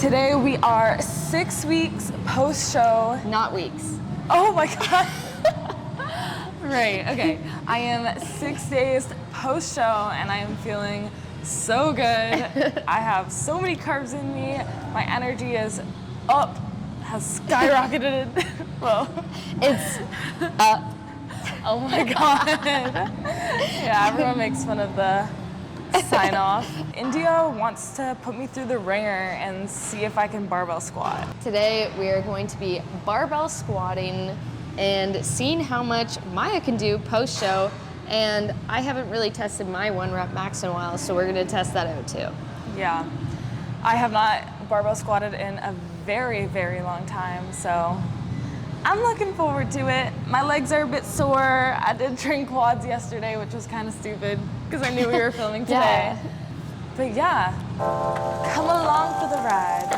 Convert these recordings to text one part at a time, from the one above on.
Today we are 6 weeks post-show. Not weeks. Oh my God. Right, okay. I am 6 days post-show and I am feeling so good. I have so many carbs in me. My energy is up, has skyrocketed. Well, it's up. Oh my God. Yeah, everyone makes fun of the sign off. India wants to put me through the ringer and see if I can barbell squat. Today we are going to be barbell squatting and seeing how much Maya can do post-show. And I haven't really tested my 1 rep max in a while, so we're gonna test that out too. Yeah, I have not barbell squatted in a very, very long time, so I'm looking forward to it. My legs are a bit sore. I did train quads yesterday, which was kind of stupid because I knew we were filming today. Yeah. But yeah, come along for the ride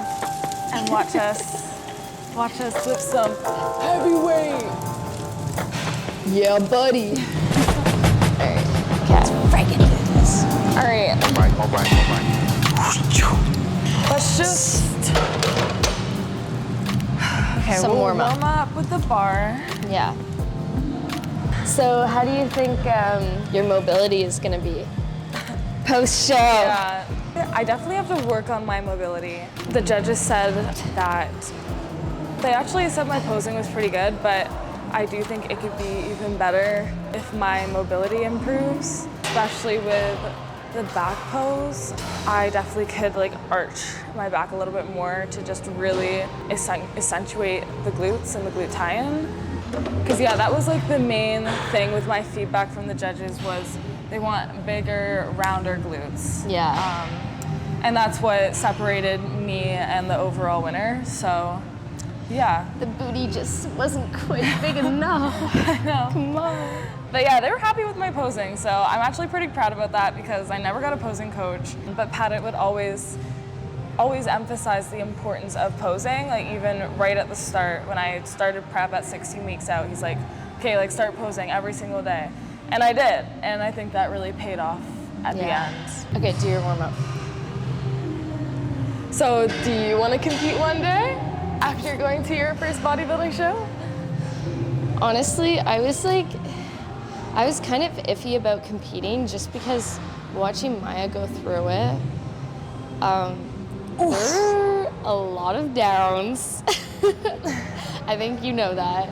and watch us lift some heavy weight. Yeah, buddy. All right, let's freaking do this. All right. More right. Let's just. Okay, Some we'll warm up with the bar. Yeah. So how do you think your mobility is gonna be post-show? Yeah, I definitely have to work on my mobility. The judges said that they actually said my posing was pretty good, but I do think it could be even better if my mobility improves, especially with the back pose. I definitely could like arch my back a little bit more to just really accentuate the glutes and the glute tie-in. Because yeah, that was like the main thing with my feedback from the judges was they want bigger, rounder glutes. Yeah. And that's what separated me and the overall winner, so yeah. The booty just wasn't quite big enough. I know. Come on. But yeah, they were happy with my posing, so I'm actually pretty proud about that because I never got a posing coach. But Pat would always emphasize the importance of posing, like even right at the start when I started prep at 16 weeks out, he's like, okay, like start posing every single day. And I did, and I think that really paid off at the end. Okay, do your warm up. So do you want to compete one day after going to your first bodybuilding show? Honestly, I was kind of iffy about competing just because watching Maya go through it, there were a lot of downs. I think you know that.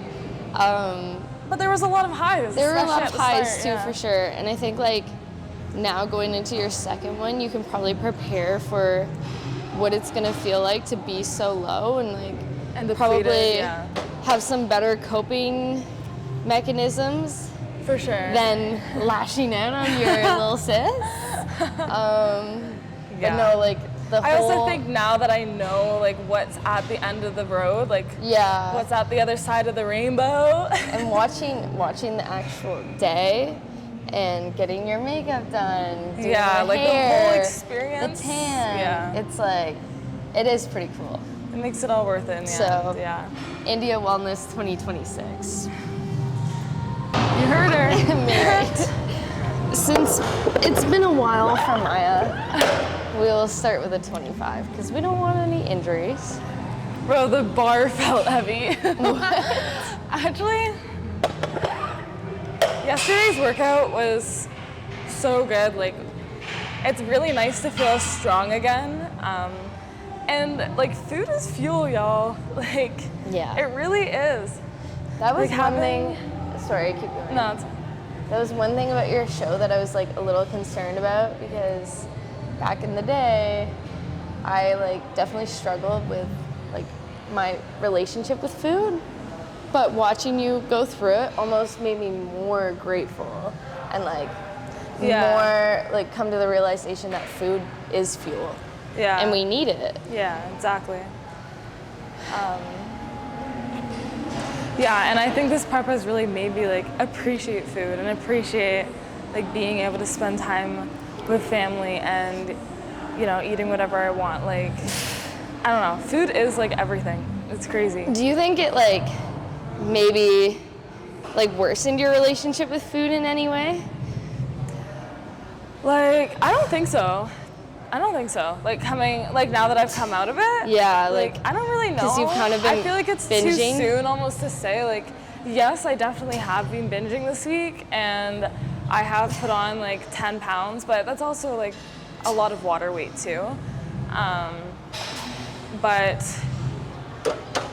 But there was a lot of highs. There were a lot of highs start, too, yeah. for sure. And I think like now going into your second one, you can probably prepare for what it's gonna feel like to be so low and depleted, probably yeah. have some better coping mechanisms For sure. than lashing out on your little sis. But no, like the whole. I also think now that I know like what's at the end of the road, like Yeah. what's at the other side of the rainbow. And watching the actual day and getting your makeup done, doing Yeah, your like hair, the whole experience. the tan. Yeah. It's like, it is pretty cool. It makes it all worth it in the So- end. Yeah. India Wellness 2026. You heard her. Maybe. Since it's been a while for Maya, we'll start with a 25 because we don't want any injuries. Bro, the bar felt heavy. Actually, yesterday's workout was so good. Like, it's really nice to feel strong again. And like, food is fuel, y'all. Like, Yeah. it really is. That was Like one having- thing. Sorry, keep going. No, it's, That was one thing about your show that I was like a little concerned about because back in the day, I like definitely struggled with like my relationship with food. But watching you go through it almost made me more grateful and like more like come to the realization that food is fuel yeah. and we need it. Yeah, exactly. Yeah, and I think this prep has really made me like appreciate food and appreciate like being able to spend time with family and, you know, eating whatever I want. Like, I don't know, food is like everything. It's crazy. Do you think it like maybe like worsened your relationship with food in any way? Like, I don't think so. I don't think so. Like now that I've come out of it. Yeah, like I don't really know. Because you've kind of been I feel like it's binging. too soon almost to say like, yes, I definitely have been binging this week, and I have put on like 10 pounds, but that's also like a lot of water weight too. But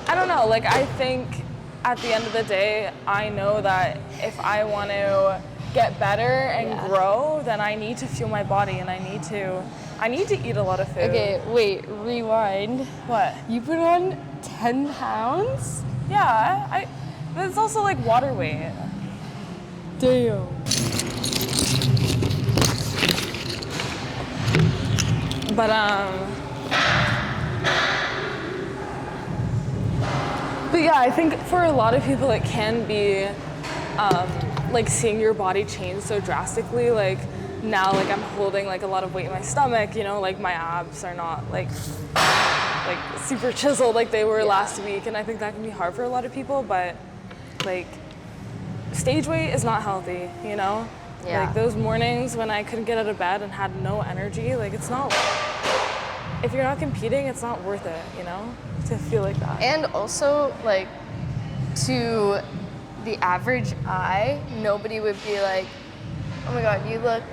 I don't know, like I think at the end of the day, I know that if I want to get better and grow, then I need to fuel my body, and I need to eat a lot of food. Okay, wait, rewind. What? You put on 10 pounds? Yeah, but it's also like water weight. Damn. But yeah, I think for a lot of people it can be like seeing your body change so drastically. Like now, like I'm holding like a lot of weight in my stomach, you know, like my abs are not like super chiseled like they were last week, and I think that can be hard for a lot of people. But like stage weight is not healthy, you know? Yeah. Like those mornings when I couldn't get out of bed and had no energy, like it's not, if you're not competing, it's not worth it, you know, to feel like that. And also, like, to the average eye, nobody would be like, oh my God, you look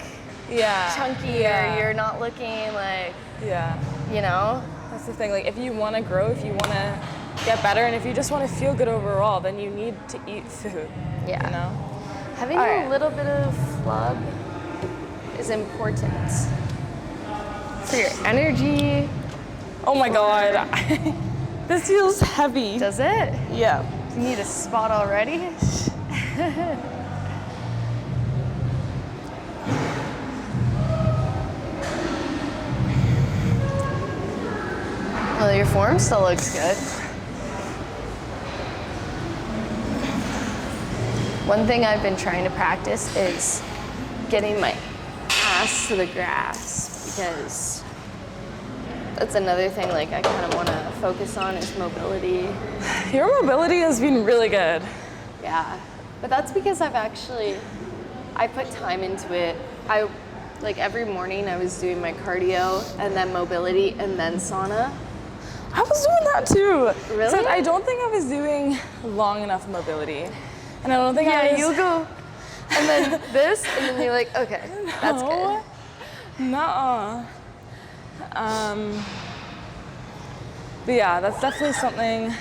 chunky, or you're not looking like, you know? That's the thing, like if you want to grow, if you want to get better, and if you just want to feel good overall, then you need to eat food, you know? Having a little bit of flub is important for your energy. Oh my God. This feels heavy. Does it? Yeah. Do you need a spot already? Well, your form still looks good. One thing I've been trying to practice is getting my ass to the grass, because that's another thing like I kind of want to focus on is mobility. Your mobility has been really good. Yeah, but that's because I put time into it. Like every morning I was doing my cardio and then mobility and then sauna. I was doing that too. Really? Except I don't think I was doing long enough mobility. And I don't think I was... you go, and then this, and then you're like, okay, that's good. Nuh-uh. But yeah, that's definitely something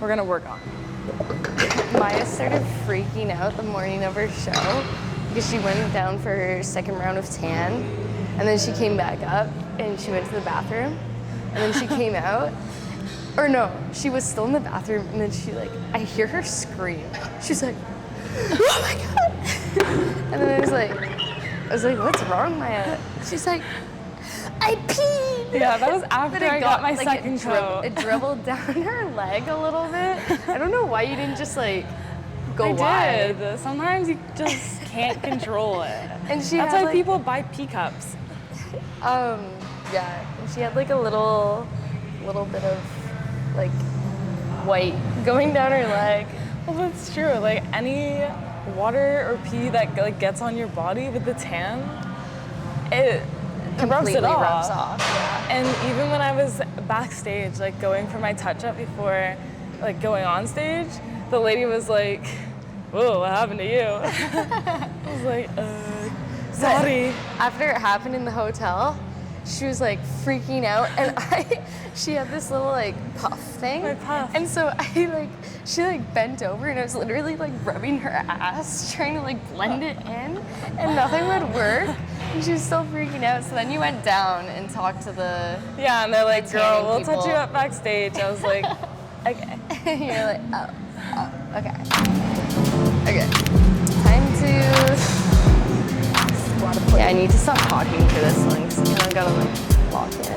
we're gonna work on. Maya started freaking out the morning of her show because she went down for her second round of tan, and then she came back up and she went to the bathroom, and then she came out. Or no, she was still in the bathroom, and then I hear her scream. She's like, oh my God. And then I was like, what's wrong, Maya? She's like, I peed. Yeah, that was after I got my second coat. It dribbled down her leg a little bit. I don't know why you didn't just go I wide. did. Sometimes you just can't control it. And that's why people buy pee cups. Yeah, and she had a little bit of white going down her leg. Well, that's true. Like any water or pee that gets on your body with the tan, it completely rubs it off. Yeah. And even when I was backstage, going for my touch-up before going on stage, the lady was like, whoa, what happened to you? I was like, sorry. But after it happened in the hotel, she was freaking out, and she had this little puff thing. My puff. And so she bent over, and I was literally rubbing her ass, trying to blend it in, and nothing would work. And she was still freaking out. So then you went down and talked to the and they're like, girl, we'll people. touch you up backstage. I was like, okay. You're like, oh, okay. Okay. Time to. Yeah, I need to stop talking for this one because I gotta lock in.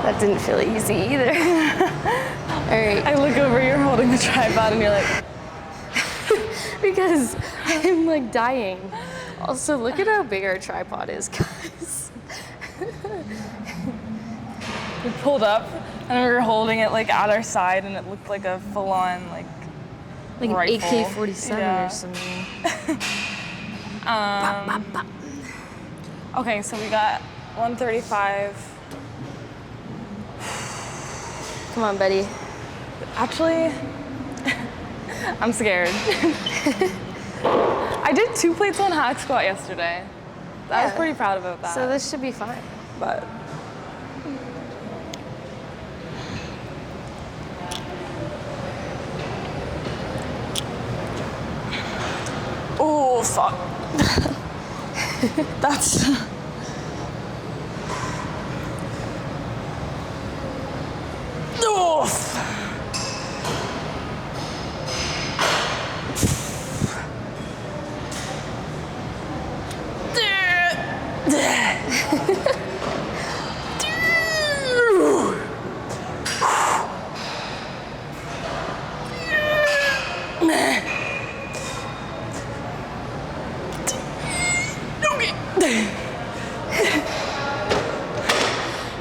That didn't feel easy either. All right. I look over, you're holding the tripod, and you're like, because I'm like dying. Also, look at how big our tripod is, guys. we pulled up, and we were holding it like at our side, and it looked like a full-on like an rifle. AK-47 or something. Okay, so we got 135. Come on, Betty. Actually, I'm scared. I did 2 plates on hack squat yesterday. I was pretty proud about that. So this should be fine. But oh fuck. That's oof.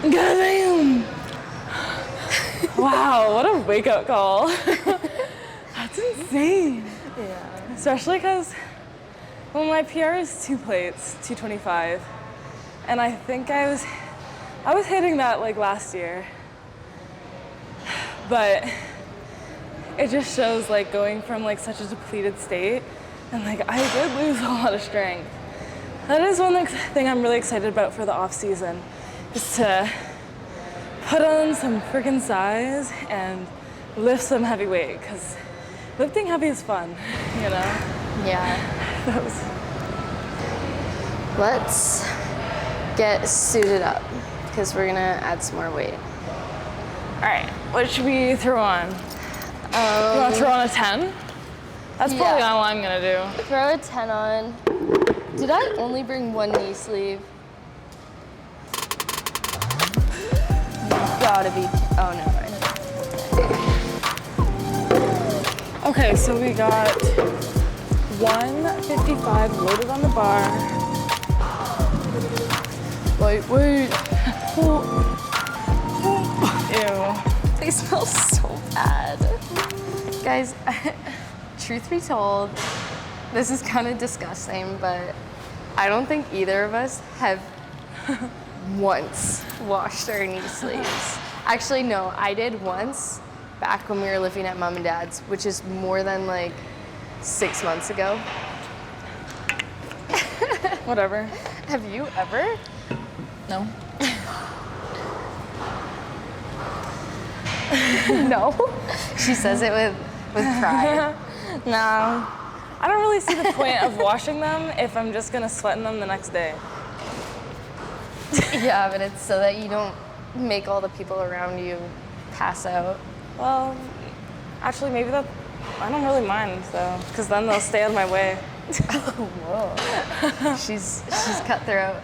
Goddamn! Wow, what a wake-up call. That's insane. Yeah. Especially because, well, my PR is 2 plates, 225, and I think I was hitting that like last year. But it just shows like going from like such a depleted state, and like I did lose a lot of strength. That is one thing I'm really excited about for the off season, is to put on some freaking size and lift some heavy weight, because lifting heavy is fun, you know? Yeah. That was... Let's get suited up because we're gonna add some more weight. All right, what should we throw on? You want to throw on a 10? That's probably not what I'm gonna do. Throw a 10 on. Did I only bring 1 knee sleeve? Gotta be. Oh, no, right. Okay, so we got 155 loaded on the bar. Wait. Ew. They smell so bad. Guys, truth be told, this is kind of disgusting, but I don't think either of us have once washed our knee sleeves. Actually, no, I did once back when we were living at Mom and Dad's, which is more than like 6 months ago. Whatever. Have you ever? No. No? She says it with pride. No. I don't really see the point of washing them if I'm just gonna sweat in them the next day. Yeah, but it's so that you don't make all the people around you pass out. Well, actually, maybe that, I don't really mind though, because then they'll stay out of my way. Whoa. She's cutthroat.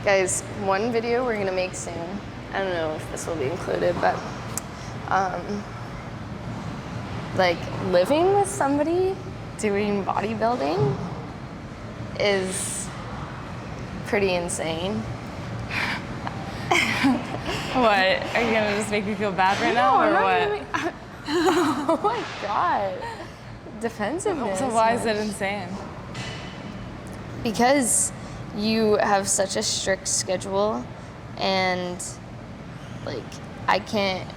Guys, one video we're gonna make soon. I don't know if this will be included, but like living with somebody doing bodybuilding is pretty insane. What? Are you gonna just make me feel bad right now, or what? Oh my god. Defensiveness. So why is it insane? Because you have such a strict schedule, and like I can't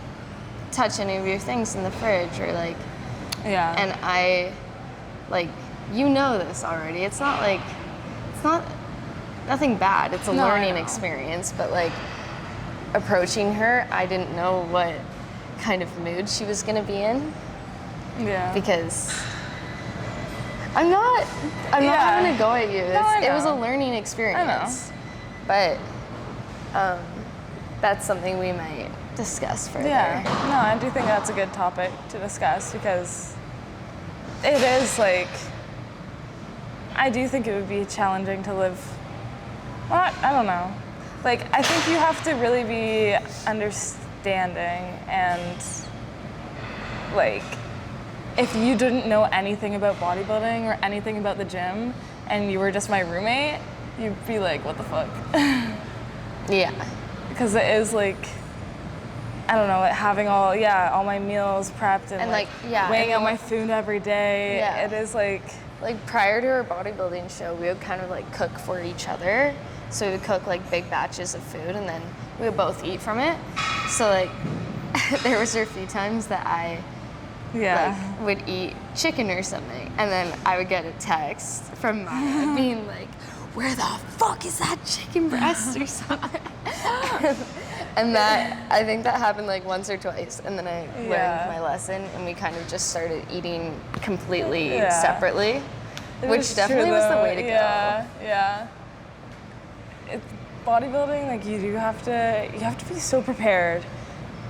touch any of your things in the fridge, or like, Yeah. and I, like, you know this already. It's not nothing bad. It's a No, I learning know. experience, but like approaching her, I didn't know what kind of mood she was gonna be in, Yeah. because I'm not having to go at you. I It was a know. learning experience. But that's something we might discuss further. Yeah. No, I do think that's a good topic to discuss, because it is like, I do think it would be challenging to live. Well, I don't know. Like, I think you have to really be understanding, and like, if you didn't know anything about bodybuilding or anything about the gym and you were just my roommate, you'd be like, what the fuck? Yeah. Because it is like, I don't know, having all my meals prepped and like weighing out my food every day. Yeah. It is like prior to our bodybuilding show, we would kind of like cook for each other. So we would cook like big batches of food and then we would both eat from it. So like there was a few times that I like would eat chicken or something, and then I would get a text from Maya being like, where the fuck is that chicken breast or something? And that, I think that happened like once or twice, and then I learned my lesson and we kind of just started eating completely separately, which definitely was the way to go. Yeah. It's bodybuilding, like you have to be so prepared.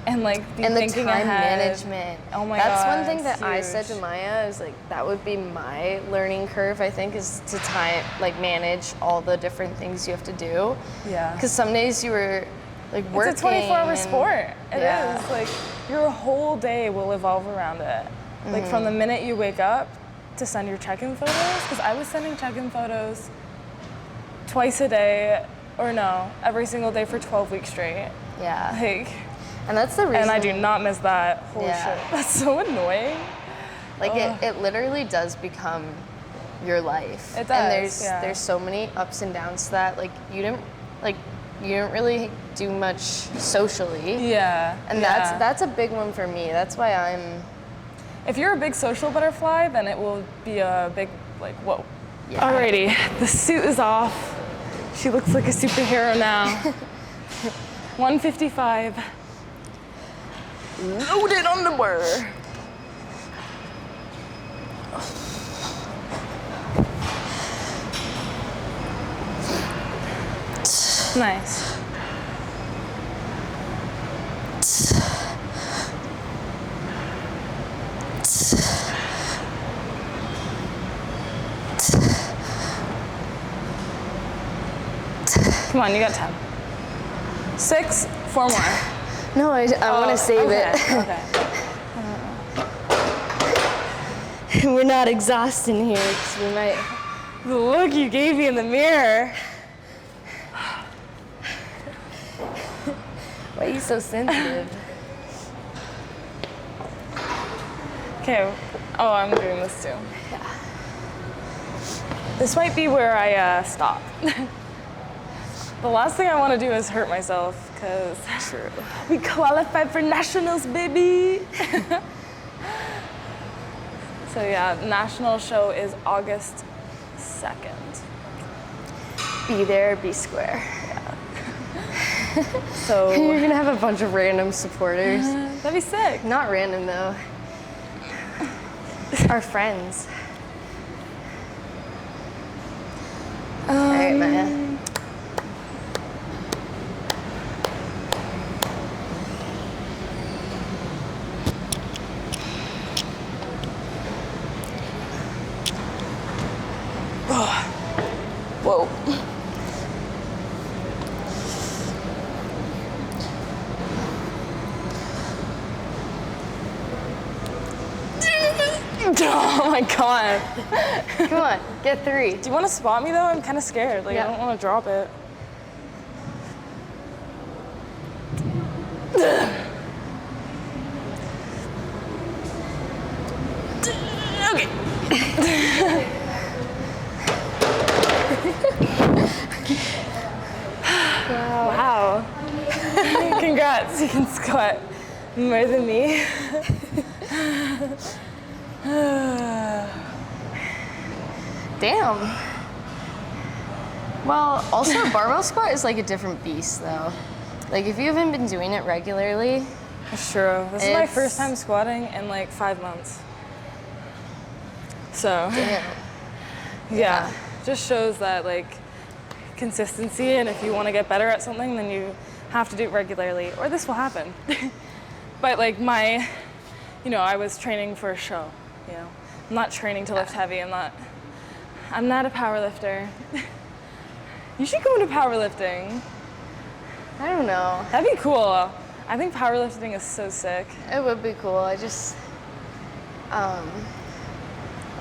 And like and the thinking time ahead. management. Oh my That's God, one thing that huge. I said to Maya, is like that would be my learning curve, I think, is to manage all the different things you have to do. Yeah. Because some days you were like working. It's a 24-hour sport. It is. Like your whole day will evolve around it. Like from the minute you wake up to send your check-in photos, because I was sending check-in photos twice a day, or no, every single day for 12 weeks straight. Yeah. Like. And that's the reason. And I do not miss that. Holy shit. That's so annoying. Like it literally does become your life. It does. And there's so many ups and downs to that. Like you didn't really do much socially. Yeah. And that's a big one for me. That's why I'm. If you're a big social butterfly, then it will be a big like whoa. Yeah. Alrighty, the suit is off. She looks like a superhero now. 155. Loaded underwear. Nice. Come on, you got 10. 6, 4 more. No, I want to save it. Okay. We're not exhausting here because we might. The look you gave me in the mirror. Why are you so sensitive? Okay. Oh, I'm doing this too. Yeah. This might be where I stop. The last thing I want to do is hurt myself, because we qualified for nationals, baby. So yeah, national show is August 2nd. Be there, be square. Yeah. So you're gonna have a bunch of random supporters. That'd be sick. Not random though. Our friends. All right, Maya. Whoa. Oh my God. Come on, get 3. Do you want to spot me though? I'm kind of scared. Like I don't want to drop it. Okay. Wow. Congrats, you can squat more than me. Damn. Well, also barbell squat is like a different beast though. Like if you haven't been doing it regularly. That's true. This is my first time squatting in like 5 months. So, yeah, just shows that like consistency, and if you want to get better at something, then you have to do it regularly, or this will happen. But like I was training for a show, I'm not training to lift heavy. I'm not a power lifter. You should go into powerlifting. don't know. That'd be cool. I think powerlifting is so sick. It would be cool. I just, I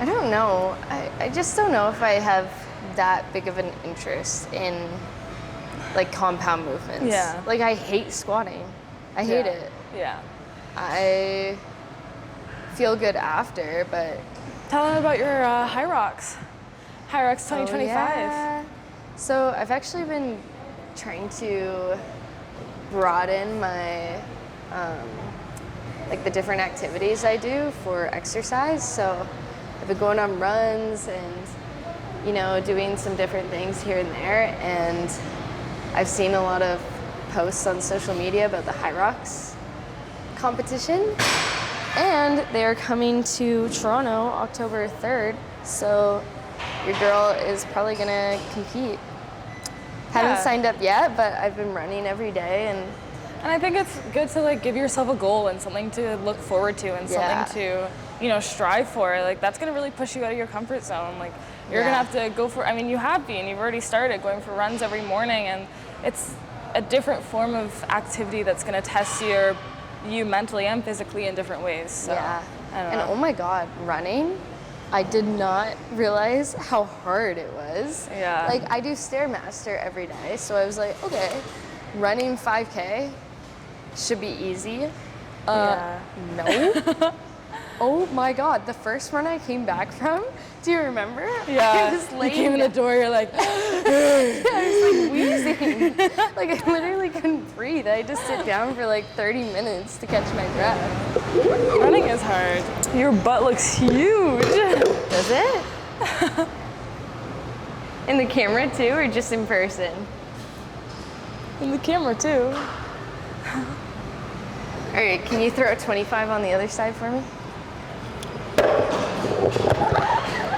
don't know. I just don't know if I have that big of an interest in like compound movements. Yeah. Like I hate squatting. I hate it. Yeah. I feel good after, but. Tell them about your High Rocks. High Rocks 2025. Oh, yeah. So I've actually been trying to broaden my like the different activities I do for exercise. So I've been going on runs and, you know, doing some different things here and there. And I've seen a lot of posts on social media about the High Rocks competition. And they're coming to Toronto October 3rd. So your girl is probably gonna compete. Haven't signed up yet, but I've been running every day, and I think it's good to like give yourself a goal and something to look forward to and something to, you know, strive for. Like that's gonna really push you out of your comfort zone. Like you're gonna have to go for. I mean, you have been. You've already started going for runs every morning, and it's a different form of activity that's gonna test you mentally and physically in different ways. So, yeah. I don't And know. oh my God, running. I did not realize how hard it was. Yeah. Like I do Stairmaster every day, so I was like, okay, running 5K should be easy. No. Oh my God, the first run I came back from, do you remember? Yeah. I was You laying came in the door. You're like, I was like wheezing. Like I literally couldn't breathe. I had to sit down for like 30 minutes to catch my breath. running is hard. Your butt looks huge. Does it? In the camera too, or just in person? In the camera too. All right, can you throw a 25 on the other side for me?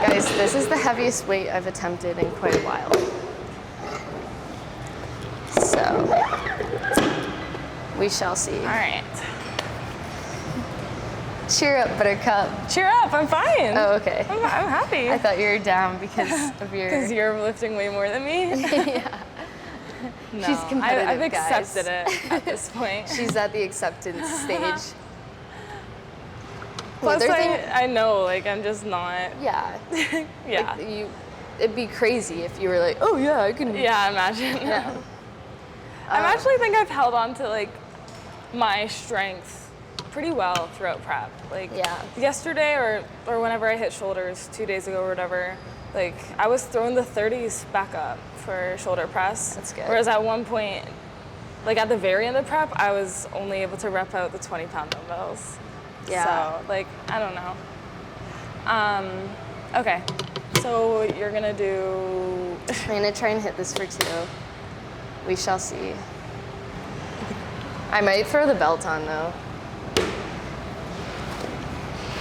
Guys, this is the heaviest weight I've attempted in quite a while. So, we shall see. All right. Cheer up, Buttercup. Cheer up. I'm fine. Oh, okay. I'm happy. I thought you were down because of your... Because you're lifting way more than me. Yeah. No, She's competitive, I've guys. accepted it at this point. She's at the acceptance stage. Plus, The other thing- I know, like, I'm just not. Yeah. Yeah. Like, it'd be crazy if you were like, oh yeah, I can. Yeah, imagine. Yeah. I actually think I've held on to, like, my strength pretty well throughout prep. Like, Yeah. yesterday or whenever I hit shoulders 2 days ago or whatever, like, I was throwing the 30s back up for shoulder press. That's good. Whereas at one point, like, at the very end of prep, I was only able to rep out the 20-pound dumbbells. Yeah. So, like, I don't know. Okay. So you're gonna do. I'm gonna try and hit this for 2. We shall see. I might throw the belt on though.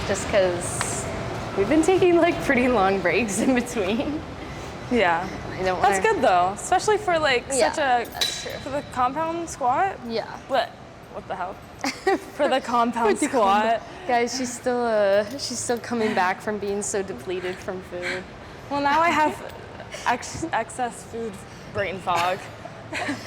Just because we've been taking like pretty long breaks in between. Yeah. I don't That's wanna... good though, especially for like Yeah, such a that's true. for the compound squat. Yeah. What the hell? For the compound squat. Guys, she's still coming back from being so depleted from food. Well, now I have excess food brain fog.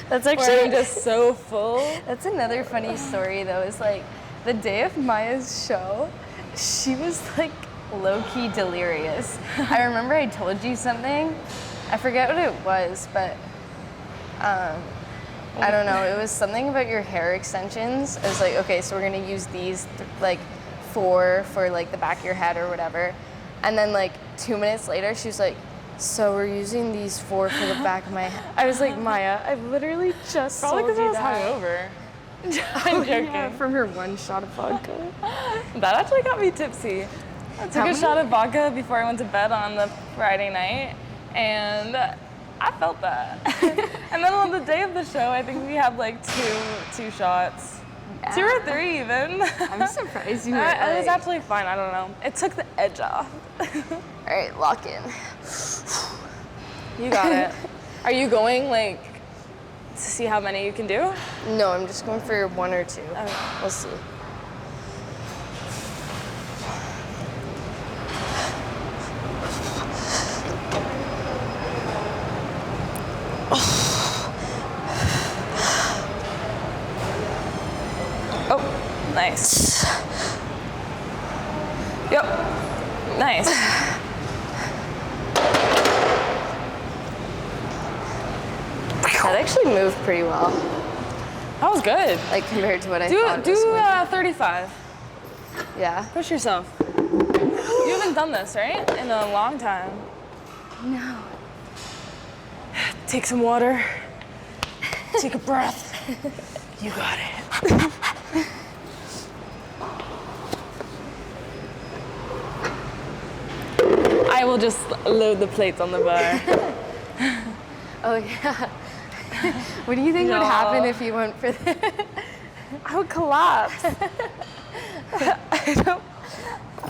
That's Where I'm actually just so full. That's another funny story though, is like the day of Maya's show, she was like low-key delirious. I remember I told you something, I forget what it was, but I don't know, it was something about your hair extensions. I was like, okay, so we're gonna use these like 4 for like the back of your head or whatever. And then like 2 minutes later, she was like, so we're using these 4 for the back of my head. I was like, Maya, I've literally just Probably told because you I that. was hungover. I'm joking. Yeah, from her 1 shot of vodka. That actually got me tipsy. I took a shot of vodka before I went to bed on the Friday night, and I felt that. And then on the day of the show, I think we had like two shots. Yeah. 2 or 3 even. I'm surprised you were It was like- actually fine, I don't know. It took the edge off. All right, lock in. You got it. Are you going like to see how many you can do? No, I'm just going for 1 or 2. Okay. We'll see. Nice. Yep. Nice. That actually moved pretty well, That was good. like compared to what I thought it was Do going to. 35. Yeah. Push yourself. You haven't done this, right? In a long time. No. Take some water. Take a breath. You got it. I will just load the plates on the bar. Oh yeah. What do you think would No. happen if you went for this? I would collapse. I don't.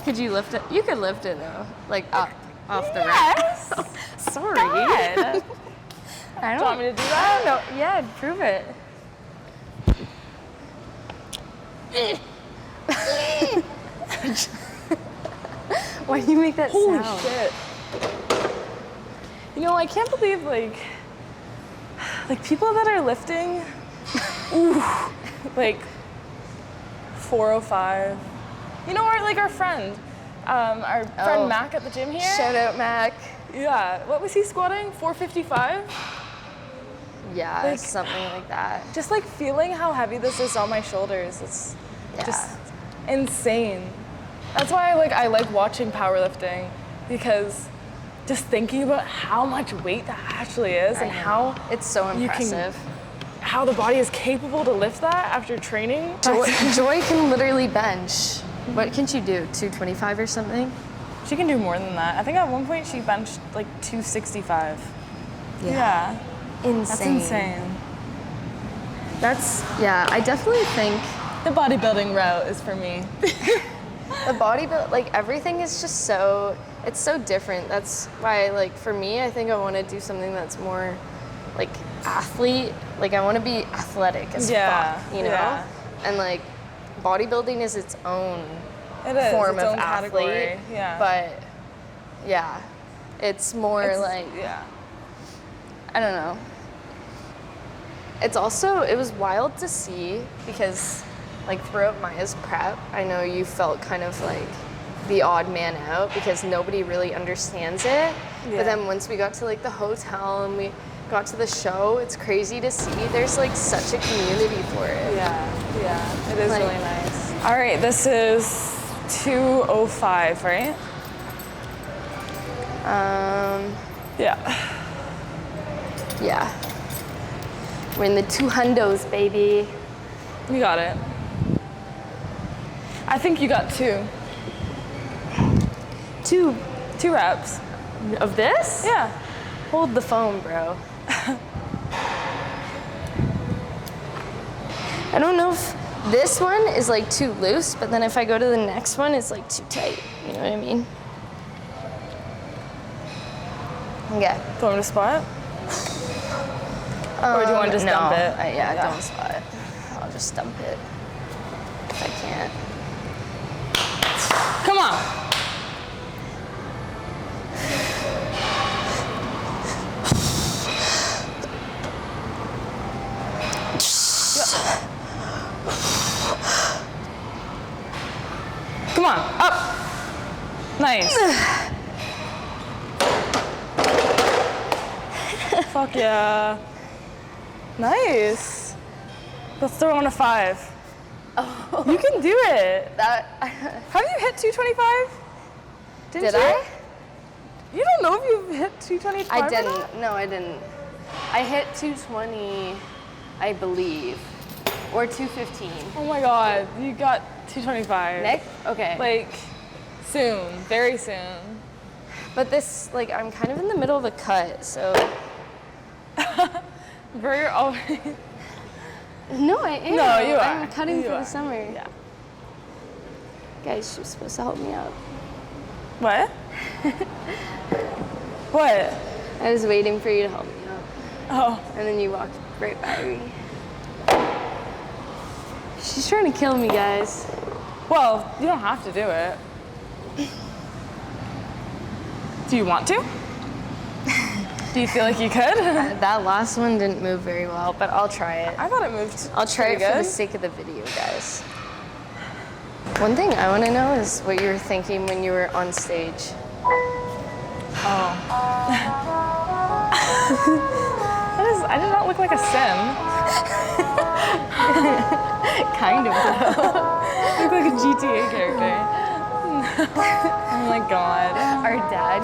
Could you lift it? You could lift it though, like up off the Yes. rack. Sorry. God. I Do you don't. want me to do I that? don't know. Yeah, prove it. Why do you make that Holy sound? shit. You know, I can't believe like people that are lifting, ooh, like 405. You know, our friend, our friend Oh. Mac at the gym here. Shout out, Mac. Yeah, what was he squatting? 455? Yeah, Like- something like that. Just like feeling how heavy this is on my shoulders. It's Yeah. just insane. That's why I like watching powerlifting, because just thinking about how much weight that actually is I and know. how It's so you can- impressive. how the body is capable to lift that after training. Joy can literally bench. What can she do? 225 or something? She can do more than that. I think at one point she benched like 265. Yeah. Insane. That's insane. Yeah, I definitely think The bodybuilding route is for me. the bodybuilding, like everything is just so, it's so different. That's why, like, for me, I think I want to do something that's more like athlete. Like, I want to be athletic as Yeah, fuck, you know? yeah. And like, bodybuilding is its own It is form its of own athlete. category. Yeah. But yeah, it's more It's- like, yeah. I don't know. It's also, it was wild to see because like throughout Maya's prep, I know you felt kind of like the odd man out because nobody really understands it. Yeah. But then once we got to like the hotel and we got to the show, it's crazy to see. There's like such a community for it. Yeah, it is Like- really nice. All right, this is 205, right? Yeah. Yeah. We're in the 200s, baby. You got it. I think you got two. Two Two reps. of this? Yeah. Hold the phone, bro. I don't know if this one is like too loose, but then if I go to the next one, it's like too tight. You know what I mean? Yeah. Do you want me to spot? Or do you want to just no, dump it? yeah, don't spot it. I'll just dump it if I can't. Come on. Come on, up. Nice. Fuck yeah. Nice. Let's throw on a 5. Oh, You can do it. that. Have you hit 225? Did I? You don't know if you've hit 225? I or didn't. not? No, I didn't. I hit 220, I believe, or 215. Oh my god, you got 225. Nick? Okay. Like, soon, very soon. But this, like, I'm kind of in the middle of a cut, so. Bro, you're always. No, I am. No, you are. I'm cutting You for are. the summer. Yeah. Guys, she was supposed to help me out. What? What? I was waiting for you to help me out, Oh, and then you walked right by me. She's trying to kill me, guys. well, you don't have to do it. Do you want to? Do you feel like you could? That last one didn't move very well, but I'll try it. I thought it moved. I'll try it pretty for the good. sake of the video, guys. One thing I want to know is what you were thinking when you were on stage. Oh. I did not look like a sim. Kind of. I look like a GTA character. Oh my god. Our dad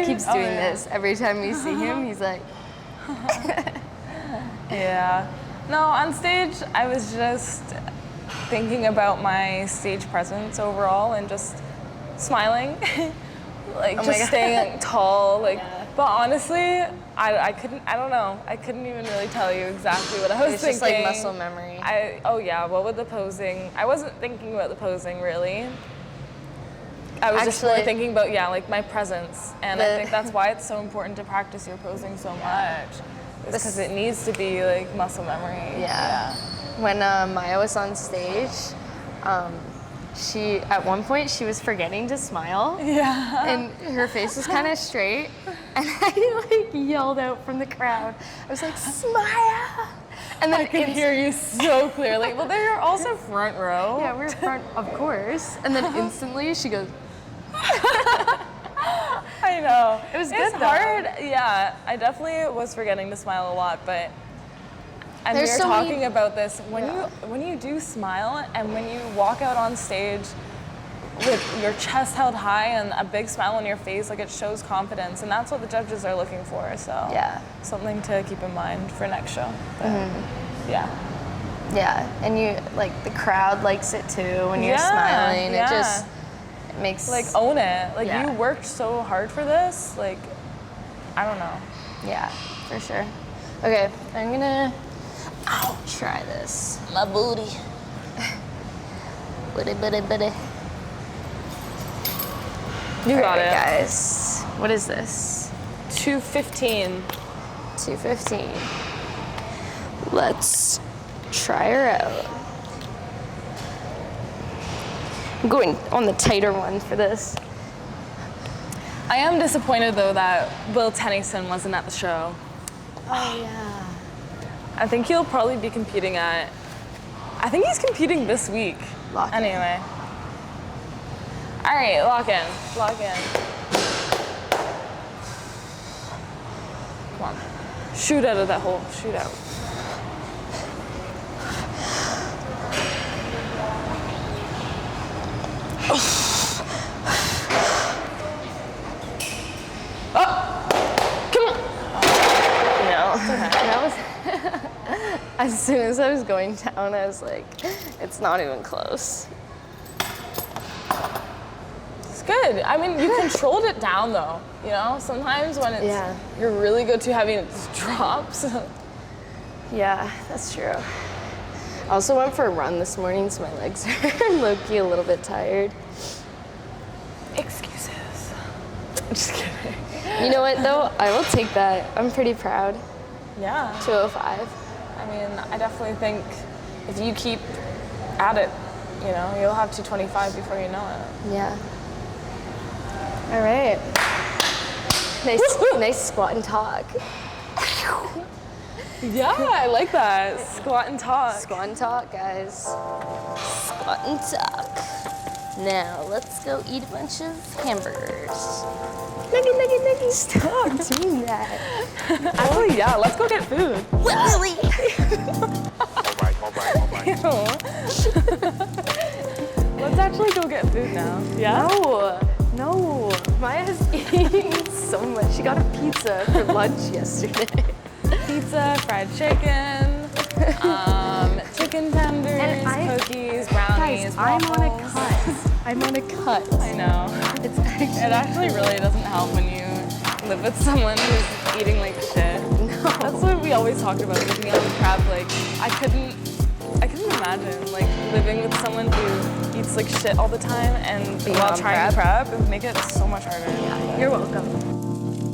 keeps doing this. Every time we see him, he's like, yeah. No, on stage, I was just thinking about my stage presence overall and just smiling. Like, just staying tall. Like, but honestly, I don't know. I couldn't even really tell you exactly what I was thinking. It's just like muscle memory. Oh yeah, well with the posing, I wasn't thinking about the posing really. I was just more thinking about, like my presence. And I think that's why it's so important to practice your posing so much. Because it needs to be like muscle memory. Yeah. When Maya was on stage, she, at one point, she was forgetting to smile. Yeah. And her face was kind of straight. And I like yelled out from the crowd. I was like, Smile! And then I could hear you so clearly. Well, they were also front row. Yeah, we were front, of course. And then instantly she goes, I know. It was good. It's hard. Yeah, I definitely was forgetting to smile a lot, but and we were talking about this when you do smile and when you walk out on stage with your chest held high and a big smile on your face, like it shows confidence, and that's what the judges are looking for. So something to keep in mind for next show. But, yeah, and you like the crowd likes it too when you're smiling. It just makes like own it. Like you worked so hard for this. Like I don't know. Yeah, for sure. Okay, I'm gonna try this. My booty. Booty. You got it, guys. What is this? 215. 215. Let's try her out. I'm going on the tighter one for this. I am disappointed though that Will Tennyson wasn't at the show. Oh yeah. I think he'll probably be competing at, I think he's competing this week. Lock in. Anyway. All right, lock in. Come on. Shoot out of that hole, shoot out. As soon as I was going down, I was like, it's not even close. It's good. I mean, you controlled it down though, you know? Sometimes when it's, you're really good too heavy and it just drops. Yeah, that's true. I also went for a run this morning, so my legs are low-key a little bit tired. Excuses. I'm just kidding. You know what though? I will take that. I'm pretty proud. Yeah. 205. I mean, I definitely think if you keep at it, you know, you'll have 225 before you know it. Yeah. All right. Nice squat and talk. Yeah, I like that. Squat and talk. Squat and talk, guys. Squat and talk. Now, let's go eat a bunch of hamburgers. Nugget. Stop doing that. Actually, yeah, let's go get food. Willy. Let's actually go get food now. Yeah? No. Maya's eating so much. She got a pizza for lunch yesterday. Pizza, fried chicken, chicken tenders, cookies, brownies, waffles. I'm on a cut. I know. It actually really doesn't help when you live with someone who's eating like shit. No. That's what we always talked about living on the prep. Like I couldn't imagine like living with someone who eats like shit all the time and while trying to prep, it would make it so much harder. Yeah, you're welcome.